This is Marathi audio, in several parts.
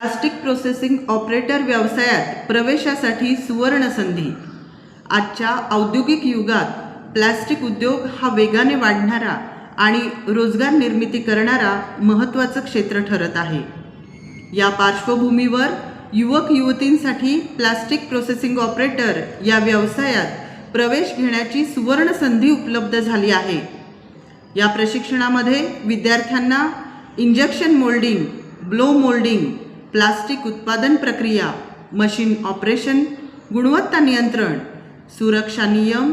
प्लास्टिक प्रोसेसिंग ऑपरेटर व्यवसायात प्रवेशासाठी सुवर्ण संधी। आजच्या औद्योगिक युगात प्लास्टिक उद्योग हा वेगाने वाढणारा आणि रोजगार निर्मिती करणारा महत्त्वाचं क्षेत्र ठरत आहे। या पार्श्वभूमीवर युवक युवतींसाठी प्लास्टिक प्रोसेसिंग ऑपरेटर या व्यवसायात प्रवेश घेण्याची सुवर्ण संधी उपलब्ध झाली आहे। या प्रशिक्षणामध्ये विद्यार्थ्यांना injection moulding, blow moulding, plastic उत्पादन प्रक्रिया, मशीन ऑपरेशन, गुणवत्ता नियंत्रण, सुरक्षा नियम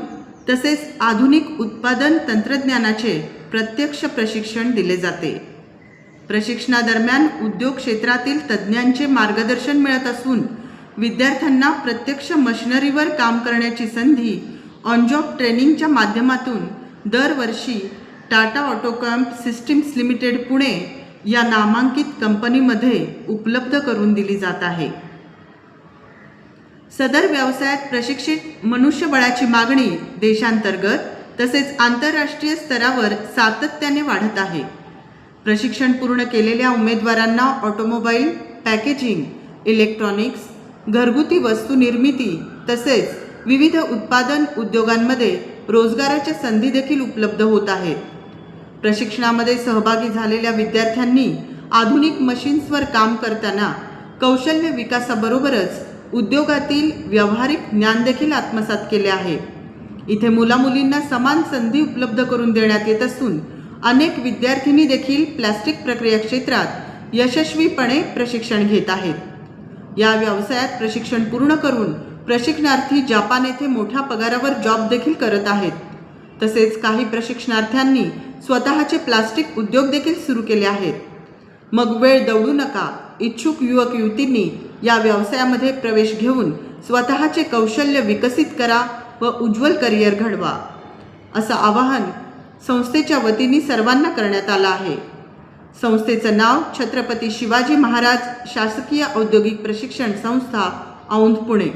तसेच आधुनिक उत्पादन तंत्रज्ञानाचे प्रत्यक्ष प्रशिक्षण दिले जाते। प्रशिक्षणादरम्यान उद्योग क्षेत्रातील तज्ज्ञांचे मार्गदर्शन मिळत असून विद्यार्थ्यांना प्रत्यक्ष मशिनरीवर काम करण्याची संधी ऑन जॉब ट्रेनिंगच्या माध्यमातून दरवर्षी टाटा ऑटोकॅम्प सिस्टीम्स लिमिटेड पुणे या नामांकित कंपनीमध्ये उपलब्ध करून दिली जात आहे। सदर व्यवसायात प्रशिक्षित मनुष्यबळाची मागणी देशांतर्गत तसेच आंतरराष्ट्रीय स्तरावर सातत्याने वाढत आहे। प्रशिक्षण पूर्ण केलेल्या उमेदवारांना ऑटोमोबाईल, पॅकेजिंग, इलेक्ट्रॉनिक्स, घरगुती वस्तू निर्मिती तसेच विविध उत्पादन उद्योगांमध्ये रोजगाराच्या संधी देखील उपलब्ध होत आहेत। प्रशिक्षणामध्ये सहभागी झालेल्या विद्यार्थ्यांनी आधुनिक मशीन्सवर काम करताना कौशल्य विकासाबरोबरच उद्योगातील व्यावहारिक ज्ञान देखील आत्मसात केले आहे। इथे मुलामुलींना समान संधी उपलब्ध करून देण्यात येत असून अनेक विद्यार्थिनी देखील प्लास्टिक प्रक्रिया क्षेत्रात यशस्वीपणे प्रशिक्षण घेत आहेत। या व्यवसायात प्रशिक्षण पूर्ण करून प्रशिक्षणार्थी जपान येथे मोठ्या पगारावर जॉब देखील करत आहेत। तसेच काही प्रशिक्षणार्थ्यांनी स्वतःचे प्लास्टिक उद्योग देखील सुरू केले आहेत। मग वेळ दवडू नका, इच्छुक युवक युवतींनी या व्यवसायामध्ये प्रवेश घेऊन स्वतःचे कौशल्य विकसित करा व उज्ज्वल करिअर घडवा, असं आवाहन संस्थेच्या वतीने सर्वांना करण्यात आलं आहे। संस्थेचं नाव छत्रपती शिवाजी महाराज शासकीय औद्योगिक प्रशिक्षण संस्था औंध पुणे।